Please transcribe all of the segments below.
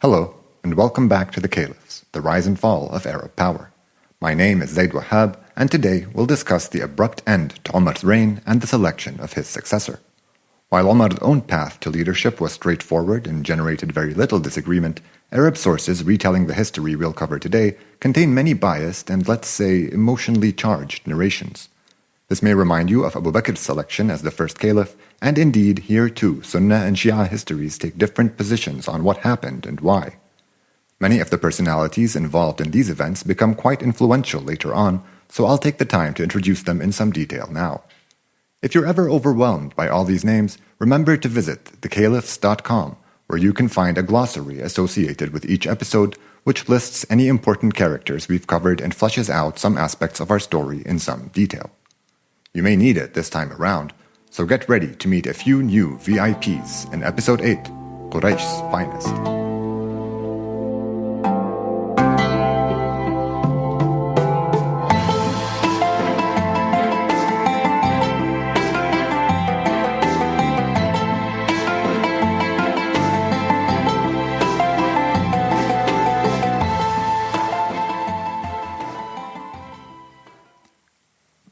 Hello, and welcome back to the Caliphs, the rise and fall of Arab power. My name is Zaid Wahab, and today we'll discuss the abrupt end to Omar's reign and the selection of his successor. While Omar's own path to leadership was straightforward and generated very little disagreement, Arab sources retelling the history we'll cover today contain many biased and, let's say, emotionally charged narrations. This may remind you of Abu Bakr's selection as the first caliph, and indeed, here too, Sunnah and Shia histories take different positions on what happened and why. Many of the personalities involved in these events become quite influential later on, so I'll take the time to introduce them in some detail now. If you're ever overwhelmed by all these names, remember to visit thecaliphs.com, where you can find a glossary associated with each episode, which lists any important characters we've covered and fleshes out some aspects of our story in some detail. You may need it this time around, so get ready to meet a few new VIPs in Episode 8, Quraysh's Finest.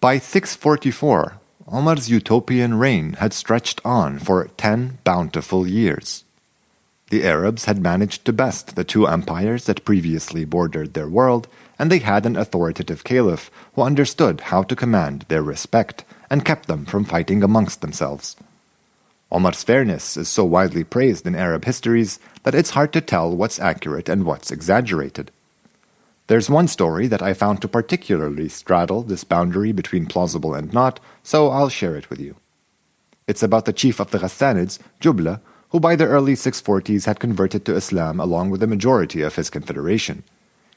By 644, Omar's utopian reign had stretched on for 10 bountiful years. The Arabs had managed to best the two empires that previously bordered their world, and they had an authoritative caliph who understood how to command their respect and kept them from fighting amongst themselves. Omar's fairness is so widely praised in Arab histories that it's hard to tell what's accurate and what's exaggerated. There's one story that I found to particularly straddle this boundary between plausible and not, so I'll share it with you. It's about the chief of the Ghassanids, Jubla, who by the early 640s had converted to Islam along with the majority of his confederation.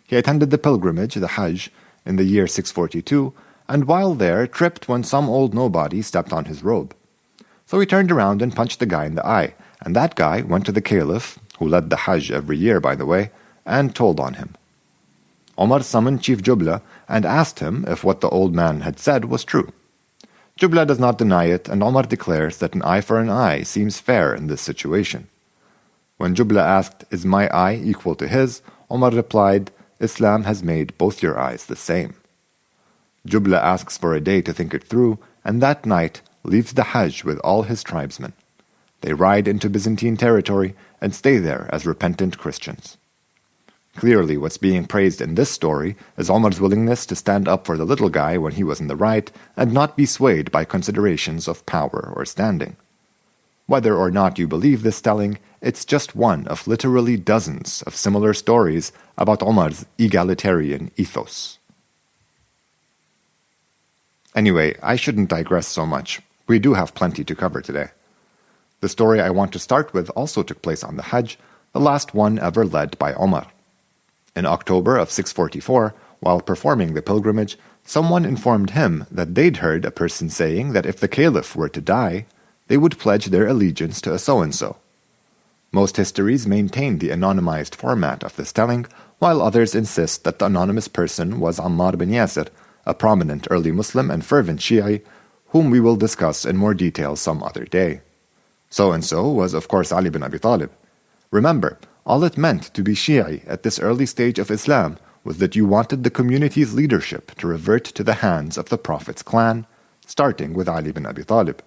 He attended the pilgrimage, the Hajj, in the year 642, and while there tripped when some old nobody stepped on his robe. So he turned around and punched the guy in the eye, and that guy went to the caliph, who led the Hajj every year by the way, and told on him. Omar summoned Chief Jubla and asked him if what the old man had said was true. Jubla does not deny it, and Omar declares that an eye for an eye seems fair in this situation. When Jubla asked, "Is my eye equal to his?" Omar replied, "Islam has made both your eyes the same." Jubla asks for a day to think it through, and that night leaves the Hajj with all his tribesmen. They ride into Byzantine territory and stay there as repentant Christians. Clearly, what's being praised in this story is Omar's willingness to stand up for the little guy when he was in the right and not be swayed by considerations of power or standing. Whether or not you believe this telling, it's just one of literally dozens of similar stories about Omar's egalitarian ethos. Anyway, I shouldn't digress so much. We do have plenty to cover today. The story I want to start with also took place on the Hajj, the last one ever led by Omar. In October of 644, while performing the pilgrimage, someone informed him that they'd heard a person saying that if the caliph were to die, they would pledge their allegiance to a so-and-so. Most histories maintain the anonymized format of this telling, while others insist that the anonymous person was Ammar bin Yasir, a prominent early Muslim and fervent Shi'i, whom we will discuss in more detail some other day. So-and-so was of course Ali bin Abi Talib. Remember, all it meant to be Shi'i at this early stage of Islam was that you wanted the community's leadership to revert to the hands of the Prophet's clan, starting with Ali bin Abi Talib.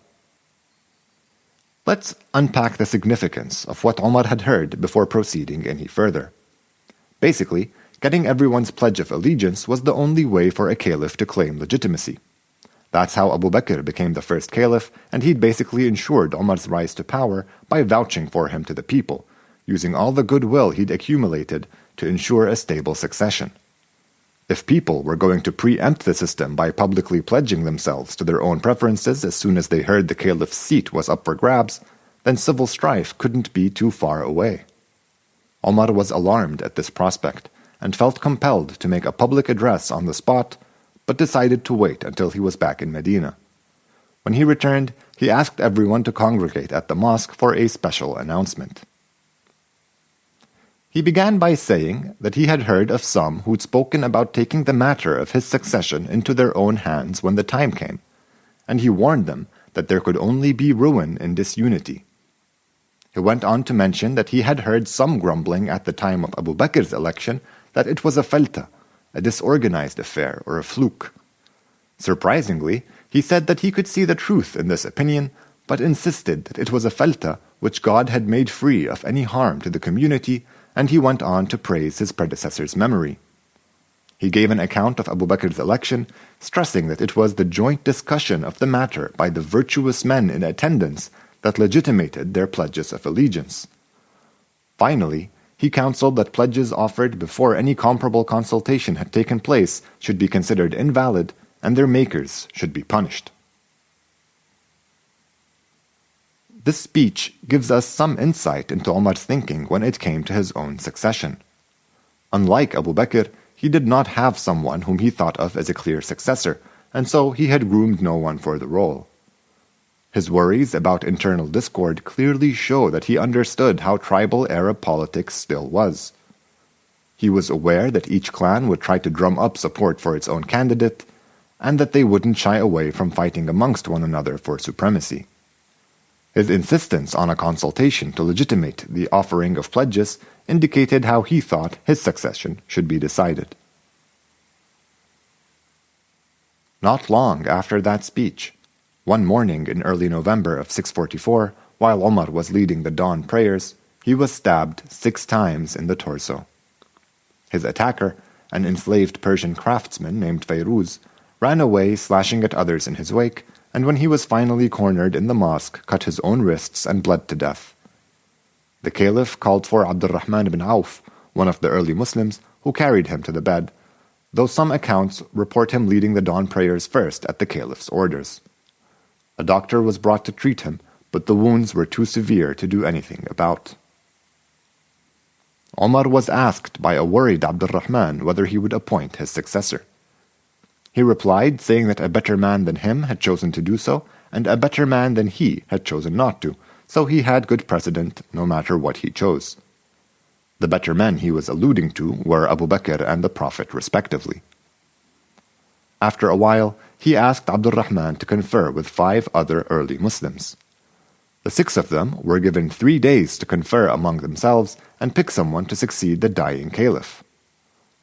Let's unpack the significance of what Omar had heard before proceeding any further. Basically, getting everyone's pledge of allegiance was the only way for a caliph to claim legitimacy. That's how Abu Bakr became the first caliph, and he'd basically ensured Omar's rise to power by vouching for him to the people, using all the goodwill he'd accumulated to ensure a stable succession. If people were going to preempt the system by publicly pledging themselves to their own preferences as soon as they heard the caliph's seat was up for grabs, then civil strife couldn't be too far away. Omar was alarmed at this prospect and felt compelled to make a public address on the spot, but decided to wait until he was back in Medina. When he returned, he asked everyone to congregate at the mosque for a special announcement. He began by saying that he had heard of some who'd spoken about taking the matter of his succession into their own hands when the time came, and he warned them that there could only be ruin in disunity. He went on to mention that he had heard some grumbling at the time of Abu Bakr's election that it was a falta, a disorganized affair or a fluke. Surprisingly, he said that he could see the truth in this opinion, but insisted that it was a falta which God had made free of any harm to the community, and he went on to praise his predecessor's memory. He gave an account of Abu Bakr's election, stressing that it was the joint discussion of the matter by the virtuous men in attendance that legitimated their pledges of allegiance. Finally, he counseled that pledges offered before any comparable consultation had taken place should be considered invalid, and their makers should be punished. This speech gives us some insight into Omar's thinking when it came to his own succession. Unlike Abu Bakr, he did not have someone whom he thought of as a clear successor, and so he had groomed no one for the role. His worries about internal discord clearly show that he understood how tribal Arab politics still was. He was aware that each clan would try to drum up support for its own candidate, and that they wouldn't shy away from fighting amongst one another for supremacy. His insistence on a consultation to legitimate the offering of pledges indicated how he thought his succession should be decided. Not long after that speech, one morning in early November of 644, while Omar was leading the dawn prayers, he was stabbed 6 times in the torso. His attacker, an enslaved Persian craftsman named Fayruz, ran away slashing at others in his wake, and when he was finally cornered in the mosque, cut his own wrists and bled to death. The caliph called for Abdurrahman ibn Auf, one of the early Muslims, who carried him to the bed, though some accounts report him leading the dawn prayers first at the caliph's orders. A doctor was brought to treat him, but the wounds were too severe to do anything about. Omar was asked by a worried Abdurrahman whether he would appoint his successor. He replied, saying that a better man than him had chosen to do so, and a better man than he had chosen not to, so he had good precedent no matter what he chose. The better men he was alluding to were Abu Bakr and the Prophet respectively. After a while, he asked Abdurrahman to confer with 5 other early Muslims. The 6 of them were given 3 days to confer among themselves and pick someone to succeed the dying caliph.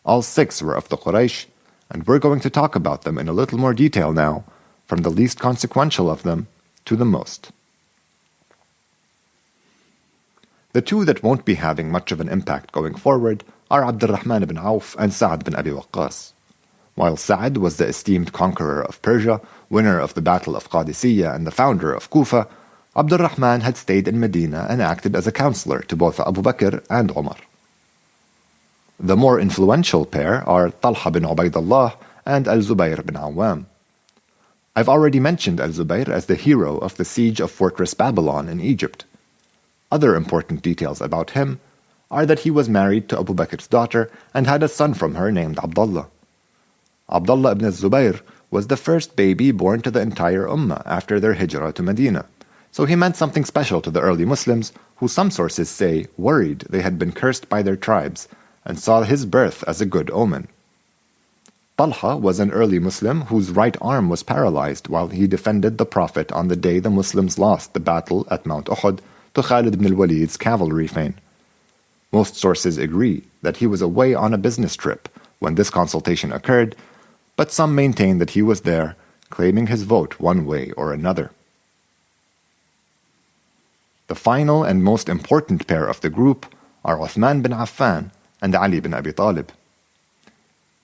All 6 were of the Quraysh, and we're going to talk about them in a little more detail now, from the least consequential of them to the most. The 2 that won't be having much of an impact going forward are Abdurrahman ibn Auf and Sa'd bin Abi Waqqas. While Sa'd was the esteemed conqueror of Persia, winner of the Battle of Qadisiyah and the founder of Kufa, Abdurrahman had stayed in Medina and acted as a counselor to both Abu Bakr and Omar. The more influential pair are Talha bin Ubaydullah and Al-Zubayr bin Awam. I've already mentioned Al-Zubayr as the hero of the siege of Fortress Babylon in Egypt. Other important details about him are that he was married to Abu Bakr's daughter and had a son from her named Abdullah. Abdullah ibn al-Zubayr was the first baby born to the entire Ummah after their hijrah to Medina, so he meant something special to the early Muslims, who some sources say worried they had been cursed by their tribes and saw his birth as a good omen. Talha was an early Muslim whose right arm was paralyzed while he defended the Prophet on the day the Muslims lost the battle at Mount Uhud to Khalid ibn al-Walid's cavalry feint. Most sources agree that he was away on a business trip when this consultation occurred, but some maintain that he was there, claiming his vote one way or another. The final and most important pair of the group are Uthman bin Affan and Ali bin Abi Talib.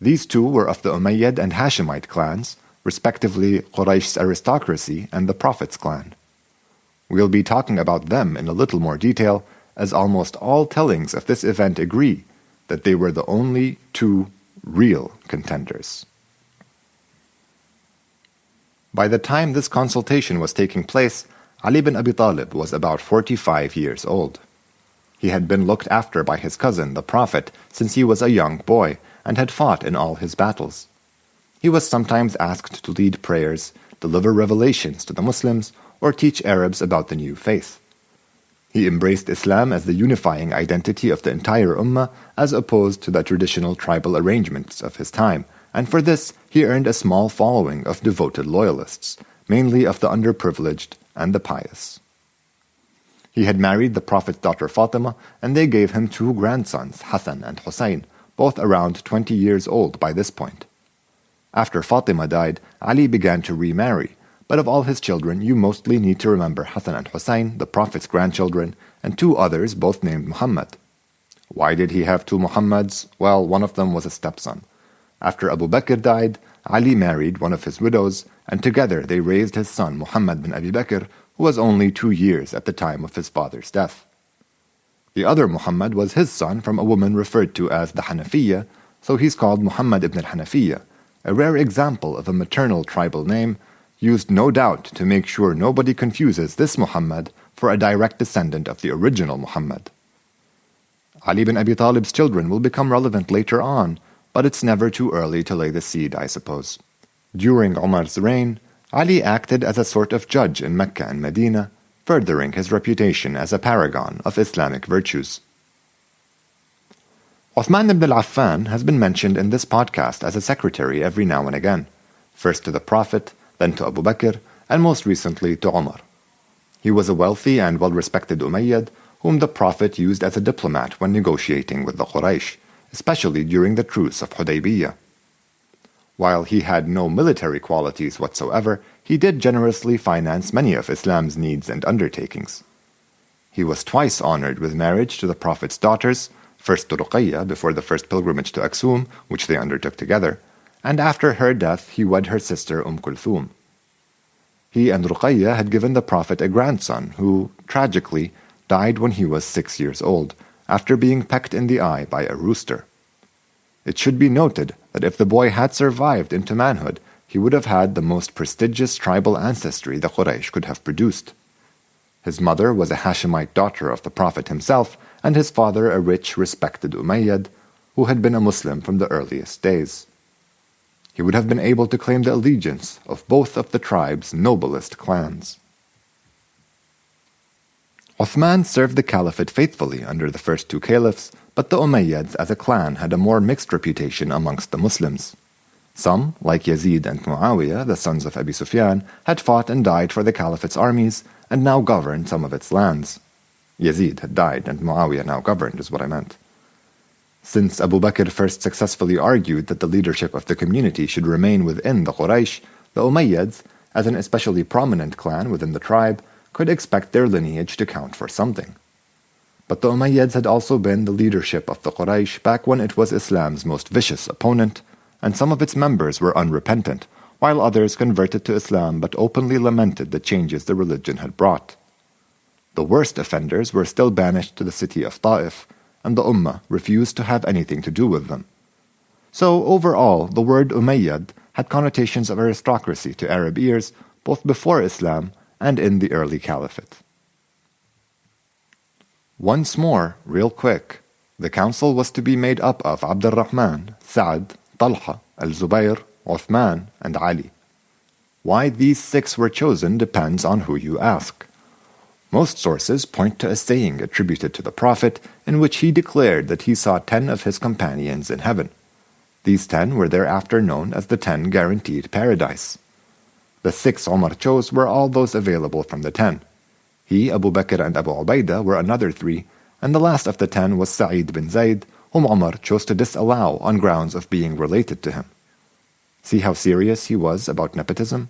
These 2 were of the Umayyad and Hashemite clans, respectively Quraysh's aristocracy and the Prophet's clan. We'll be talking about them in a little more detail, as almost all tellings of this event agree that they were the only 2 real contenders. By the time this consultation was taking place, Ali bin Abi Talib was about 45 years old. He had been looked after by his cousin, the Prophet, since he was a young boy, and had fought in all his battles. He was sometimes asked to lead prayers, deliver revelations to the Muslims, or teach Arabs about the new faith. He embraced Islam as the unifying identity of the entire Ummah, as opposed to the traditional tribal arrangements of his time, and for this he earned a small following of devoted loyalists, mainly of the underprivileged and the pious. He had married the Prophet's daughter Fatima, and they gave him two grandsons, Hassan and Hussein, both around 20 years old by this point. After Fatima died, Ali began to remarry, but of all his children, you mostly need to remember Hassan and Hussein, the Prophet's grandchildren, and two others, both named Muhammad. Why did he have two Muhammads? Well, one of them was a stepson. After Abu Bakr died, Ali married one of his widows, and together they raised his son Muhammad bin Abi Bakr, who was only 2 years at the time of his father's death. The other Muhammad was his son from a woman referred to as the Hanafiya, so he's called Muhammad ibn al-Hanafiya, a rare example of a maternal tribal name, used no doubt to make sure nobody confuses this Muhammad for a direct descendant of the original Muhammad. Ali bin Abi Talib's children will become relevant later on, but it's never too early to lay the seed, I suppose. During Omar's reign, Ali acted as a sort of judge in Mecca and Medina, furthering his reputation as a paragon of Islamic virtues. Uthman ibn al-Affan has been mentioned in this podcast as a secretary every now and again, first to the Prophet, then to Abu Bakr, and most recently to Omar. He was a wealthy and well-respected Umayyad, whom the Prophet used as a diplomat when negotiating with the Quraysh, especially during the truce of Hudaybiyah. While he had no military qualities whatsoever, he did generously finance many of Islam's needs and undertakings. He was twice honored with marriage to the Prophet's daughters, first to Ruqayya before the first pilgrimage to Aksum, which they undertook together, and after her death he wed her sister Kulthum. He and Ruqayya had given the Prophet a grandson who, tragically, died when he was 6 years old, after being pecked in the eye by a rooster. It should be noted that if the boy had survived into manhood, he would have had the most prestigious tribal ancestry the Quraysh could have produced. His mother was a Hashemite daughter of the Prophet himself, and his father a rich, respected Umayyad, who had been a Muslim from the earliest days. He would have been able to claim the allegiance of both of the tribe's noblest clans. Uthman served the caliphate faithfully under the first two caliphs, but the Umayyads as a clan had a more mixed reputation amongst the Muslims. Some, like Yazid and Muawiyah, the sons of Abi Sufyan, had fought and died for the caliphate's armies and now governed some of its lands. Yazid had died and Muawiyah now governed, is what I meant. Since Abu Bakr first successfully argued that the leadership of the community should remain within the Quraysh, the Umayyads, as an especially prominent clan within the tribe, could expect their lineage to count for something. But the Umayyads had also been the leadership of the Quraysh back when it was Islam's most vicious opponent, and some of its members were unrepentant, while others converted to Islam but openly lamented the changes the religion had brought. The worst offenders were still banished to the city of Ta'if, and the Ummah refused to have anything to do with them. So overall, the word Umayyad had connotations of aristocracy to Arab ears, both before Islam and in the early caliphate. Once more, real quick, the council was to be made up of Abd al-Rahman, Sa'd, Talha, al-Zubayr, Uthman, and Ali. Why these 6 were chosen depends on who you ask. Most sources point to a saying attributed to the Prophet in which he declared that he saw 10 of his companions in heaven. These 10 were thereafter known as the 10 guaranteed paradise. The 6 Omar chose were all those available from the 10. He, Abu Bakr, and Abu Ubaidah were another 3, and the last of the 10 was Sa'id bin Zayd, whom Omar chose to disallow on grounds of being related to him. See how serious he was about nepotism?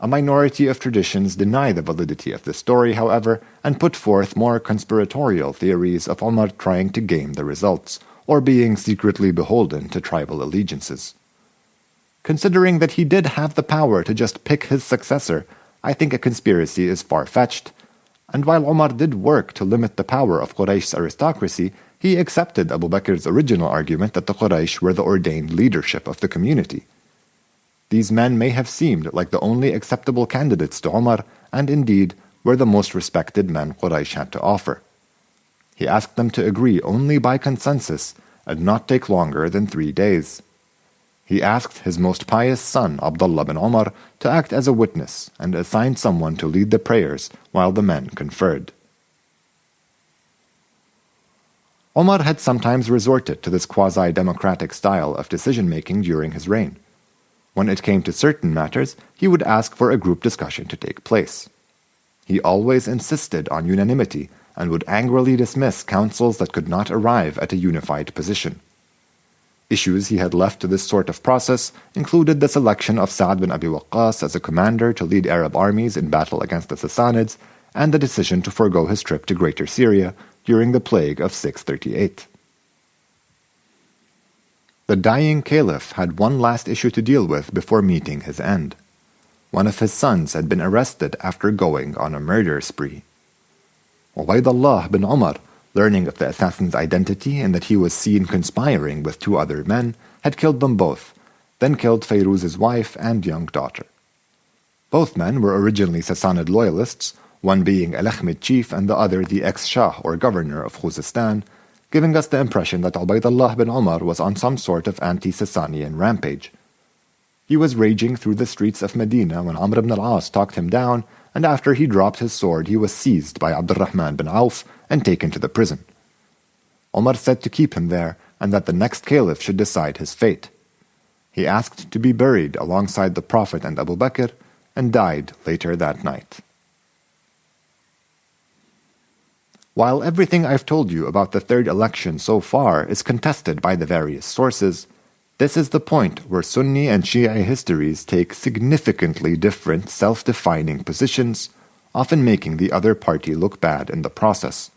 A minority of traditions deny the validity of this story, however, and put forth more conspiratorial theories of Omar trying to game the results, or being secretly beholden to tribal allegiances. Considering that he did have the power to just pick his successor, I think a conspiracy is far-fetched, and while Omar did work to limit the power of Quraysh's aristocracy, he accepted Abu Bakr's original argument that the Quraysh were the ordained leadership of the community. These men may have seemed like the only acceptable candidates to Omar, and indeed were the most respected men Quraysh had to offer. He asked them to agree only by consensus and not take longer than 3 days. He asked his most pious son, Abdullah bin Omar, to act as a witness and assigned someone to lead the prayers while the men conferred. Omar had sometimes resorted to this quasi-democratic style of decision-making during his reign. When it came to certain matters, he would ask for a group discussion to take place. He always insisted on unanimity and would angrily dismiss councils that could not arrive at a unified position. Issues he had left to this sort of process included the selection of Sa'd bin Abi Waqqas as a commander to lead Arab armies in battle against the Sassanids, and the decision to forego his trip to Greater Syria during the plague of 638. The dying caliph had one last issue to deal with before meeting his end. One of his sons had been arrested after going on a murder spree. Ubaydullah bin Omar, learning of the assassin's identity and that he was seen conspiring with two other men, had killed them both, then killed Fayruz's wife and young daughter. Both men were originally Sassanid loyalists, one being Al-Akhmid chief and the other the ex-Shah or governor of Khuzestan, giving us the impression that Ubaydullah bin Omar was on some sort of anti-Sassanian rampage. He was raging through the streets of Medina when Amr ibn al-As talked him down, and after he dropped his sword he was seized by Abdurrahman bin Auf and taken to the prison. Omar said to keep him there and that the next caliph should decide his fate. He asked to be buried alongside the Prophet and Abu Bakr and died later that night. While everything I've told you about the third election so far is contested by the various sources, this is the point where Sunni and Shia histories take significantly different self-defining positions, often making the other party look bad in the process.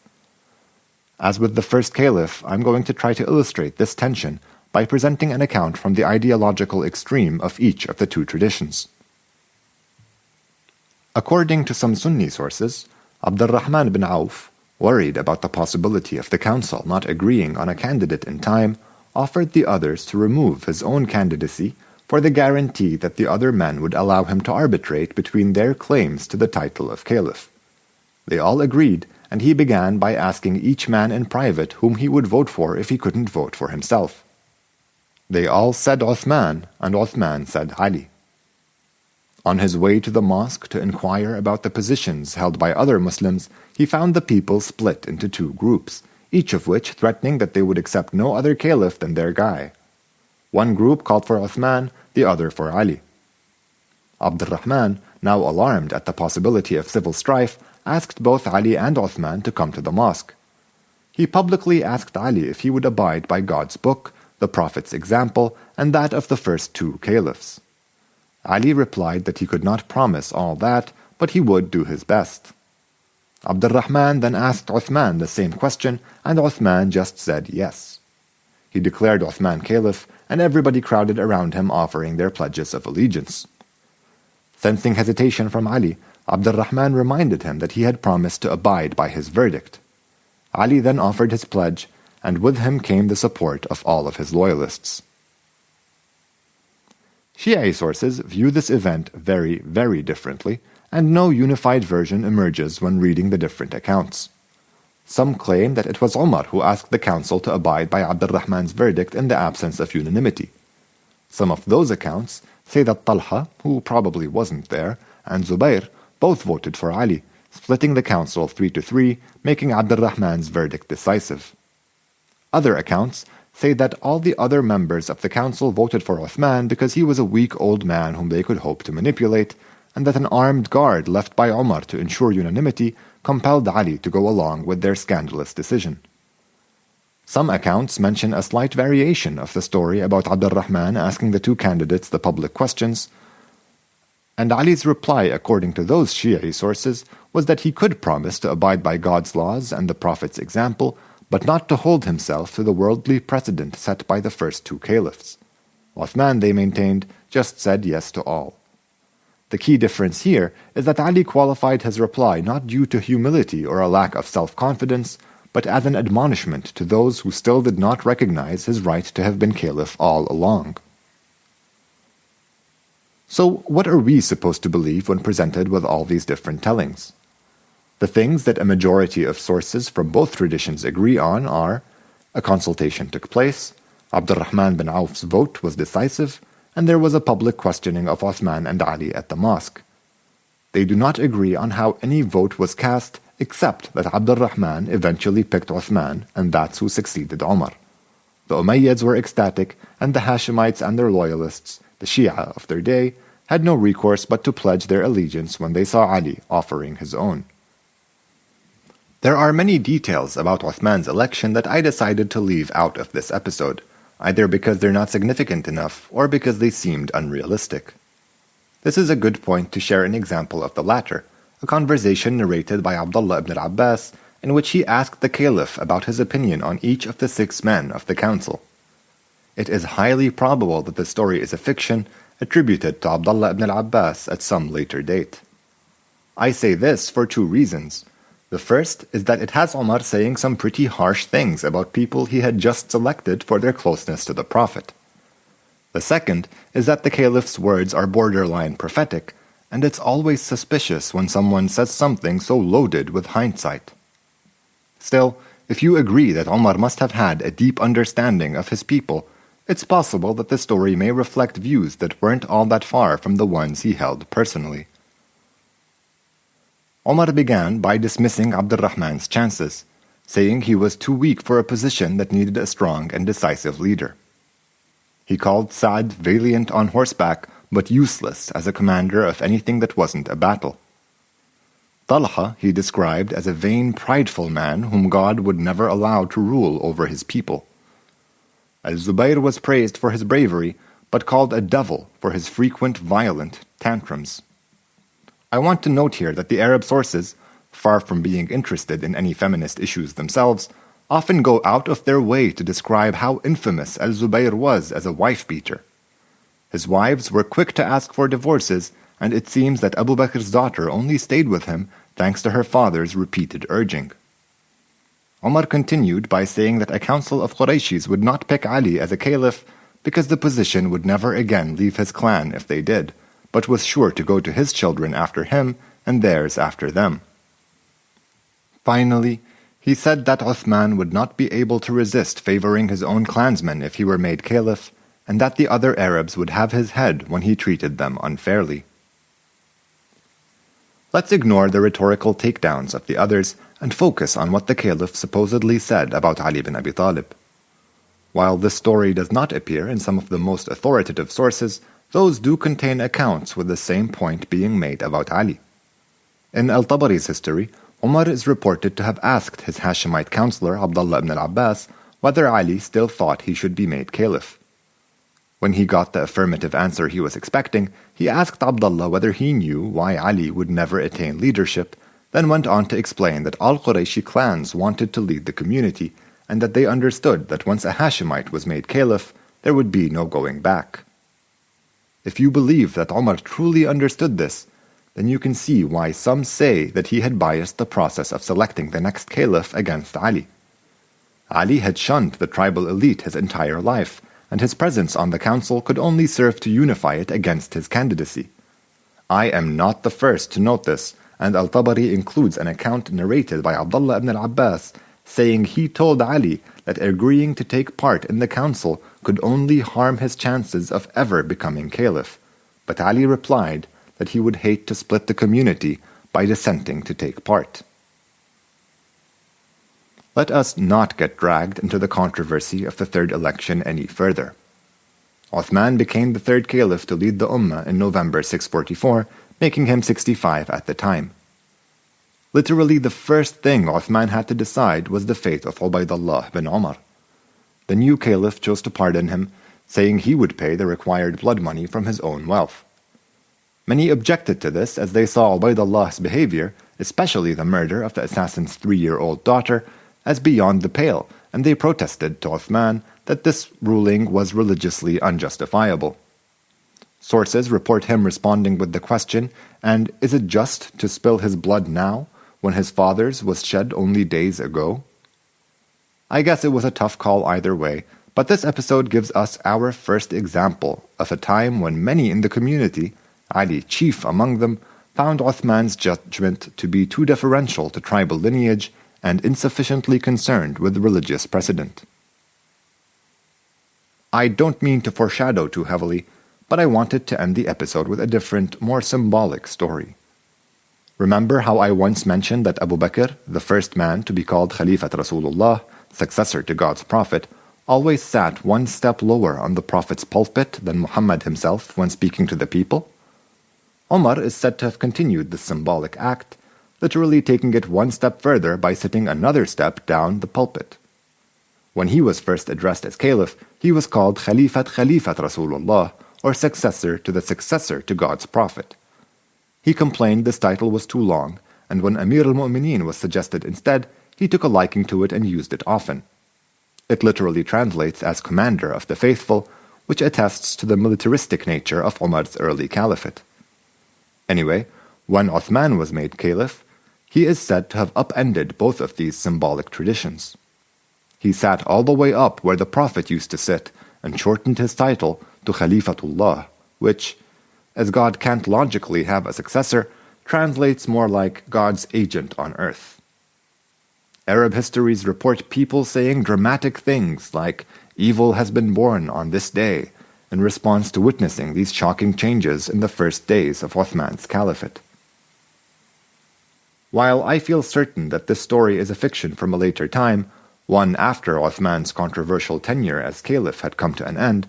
As with the first caliph, I'm going to try to illustrate this tension by presenting an account from the ideological extreme of each of the two traditions. According to some Sunni sources, Abdurrahman bin Auf, worried about the possibility of the council not agreeing on a candidate in time, offered the others to remove his own candidacy for the guarantee that the other men would allow him to arbitrate between their claims to the title of caliph. They all agreed, and he began by asking each man in private whom he would vote for if he couldn't vote for himself. They all said Uthman, and Uthman said Ali. On his way to the mosque to inquire about the positions held by other Muslims, he found the people split into two groups, each of which threatening that they would accept no other caliph than their guy. One group called for Uthman, the other for Ali. Abdurrahman, now alarmed at the possibility of civil strife, asked both Ali and Uthman to come to the mosque. He publicly asked Ali if he would abide by God's book, the Prophet's example, and that of the first two caliphs. Ali replied that he could not promise all that, but he would do his best. Abdurrahman then asked Uthman the same question, and Uthman just said yes. He declared Uthman caliph, and everybody crowded around him offering their pledges of allegiance. Sensing hesitation from Ali, Abdurrahman reminded him that he had promised to abide by his verdict. Ali then offered his pledge, and with him came the support of all of his loyalists. Shia sources view this event very, very differently, and no unified version emerges when reading the different accounts. Some claim that it was Omar who asked the council to abide by Abdurrahman's verdict in the absence of unanimity. Some of those accounts say that Talha, who probably wasn't there, and Zubayr both voted for Ali, splitting the council 3-3, making Abdurrahman's verdict decisive. Other accounts say that all the other members of the council voted for Uthman because he was a weak old man whom they could hope to manipulate, and that an armed guard left by Omar to ensure unanimity compelled Ali to go along with their scandalous decision. Some accounts mention a slight variation of the story about Abdurrahman asking the two candidates the public questions, and Ali's reply, according to those Shia sources, was that he could promise to abide by God's laws and the Prophet's example, but not to hold himself to the worldly precedent set by the first two caliphs. Uthman, they maintained, just said yes to all. The key difference here is that Ali qualified his reply not due to humility or a lack of self-confidence, but as an admonishment to those who still did not recognize his right to have been caliph all along. So what are we supposed to believe when presented with all these different tellings? The things that a majority of sources from both traditions agree on are: a consultation took place, Abdurrahman bin Auf's vote was decisive, and there was a public questioning of Uthman and Ali at the mosque. They do not agree on how any vote was cast, except that Abdurrahman eventually picked Uthman, and that's who succeeded Omar. The Umayyads were ecstatic, and the Hashemites and their loyalists, the Shia of their day, had no recourse but to pledge their allegiance when they saw Ali offering his own. There are many details about Uthman's election that I decided to leave out of this episode, either because they're not significant enough or because they seemed unrealistic. This is a good point to share an example of the latter, a conversation narrated by Abdullah ibn al-Abbas in which he asked the caliph about his opinion on each of the 6 men of the council. It is highly probable that the story is a fiction attributed to Abdullah ibn al-Abbas at some later date. I say this for 2 reasons. The first is that it has Omar saying some pretty harsh things about people he had just selected for their closeness to the Prophet. The second is that the caliph's words are borderline prophetic, and it's always suspicious when someone says something so loaded with hindsight. Still, if you agree that Omar must have had a deep understanding of his people, it's possible that the story may reflect views that weren't all that far from the ones he held personally. Omar began by dismissing Abdurrahman's chances, saying he was too weak for a position that needed a strong and decisive leader. He called Sa'd valiant on horseback, but useless as a commander of anything that wasn't a battle. Talha he described as a vain, prideful man whom God would never allow to rule over his people. Al-Zubayr was praised for his bravery, but called a devil for his frequent violent tantrums. I want to note here that the Arab sources, far from being interested in any feminist issues themselves, often go out of their way to describe how infamous Al-Zubayr was as a wife-beater. His wives were quick to ask for divorces, and it seems that Abu Bakr's daughter only stayed with him thanks to her father's repeated urging. Omar continued by saying that a council of Qurayshis would not pick Ali as a caliph because the position would never again leave his clan if they did, but was sure to go to his children after him and theirs after them. Finally, he said that Uthman would not be able to resist favoring his own clansmen if he were made caliph, and that the other Arabs would have his head when he treated them unfairly. Let's ignore the rhetorical takedowns of the others and focus on what the caliph supposedly said about Ali bin Abi Talib. While this story does not appear in some of the most authoritative sources, those do contain accounts with the same point being made about Ali. In Al-Tabari's history, Omar is reported to have asked his Hashemite counselor Abdullah ibn al-Abbas whether Ali still thought he should be made caliph. When he got the affirmative answer he was expecting, he asked Abdullah whether he knew why Ali would never attain leadership, then went on to explain that all Qurayshi clans wanted to lead the community, and that they understood that once a Hashemite was made caliph, there would be no going back. If you believe that Omar truly understood this, then you can see why some say that he had biased the process of selecting the next caliph against Ali. Ali had shunned the tribal elite his entire life, and his presence on the council could only serve to unify it against his candidacy. I am not the first to note this, and Al-Tabari includes an account narrated by Abdullah ibn al-Abbas saying he told Ali that agreeing to take part in the council could only harm his chances of ever becoming caliph, but Ali replied that he would hate to split the community by dissenting to take part. Let us not get dragged into the controversy of the third election any further. Uthman became the third caliph to lead the Ummah in November 644, making him 65 at the time. Literally the first thing Uthman had to decide was the fate of Ubaydullah bin Omar. The new caliph chose to pardon him, saying he would pay the required blood money from his own wealth. Many objected to this as they saw Ubaydullah's behavior, especially the murder of the assassin's 3-year-old daughter, as beyond the pale, and they protested to Uthman that this ruling was religiously unjustifiable. Sources report him responding with the question, "And is it just to spill his blood now, when his father's was shed only days ago?" I guess it was a tough call either way, but this episode gives us our first example of a time when many in the community, Ali chief among them, found Uthman's judgment to be too deferential to tribal lineage and insufficiently concerned with religious precedent. I don't mean to foreshadow too heavily, but I wanted to end the episode with a different, more symbolic story. Remember how I once mentioned that Abu Bakr, the first man to be called Khalifat Rasulullah, successor to God's Prophet, always sat one step lower on the Prophet's pulpit than Muhammad himself when speaking to the people? Omar is said to have continued the symbolic act, literally taking it one step further by sitting another step down the pulpit. When he was first addressed as caliph, he was called Khalifat Rasulullah, or successor to the successor to God's prophet. He complained this title was too long, and when Amir al-Mu'mineen was suggested instead, he took a liking to it and used it often. It literally translates as commander of the faithful, which attests to the militaristic nature of Umar's early caliphate. Anyway, when Uthman was made caliph, he is said to have upended both of these symbolic traditions. He sat all the way up where the Prophet used to sit and shortened his title to Khalifatullah, which, as God can't logically have a successor, translates more like God's agent on earth. Arab histories report people saying dramatic things like, "Evil has been born on this day," in response to witnessing these shocking changes in the first days of Uthman's caliphate. While I feel certain that this story is a fiction from a later time, one after Uthman's controversial tenure as caliph had come to an end,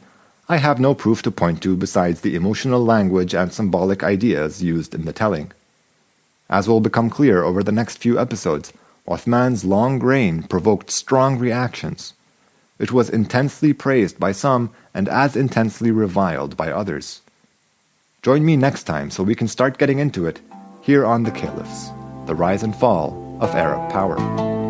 I have no proof to point to besides the emotional language and symbolic ideas used in the telling. As will become clear over the next few episodes, Uthman's long reign provoked strong reactions. It was intensely praised by some and as intensely reviled by others. Join me next time so we can start getting into it here on The Caliphs, the rise and fall of Arab power.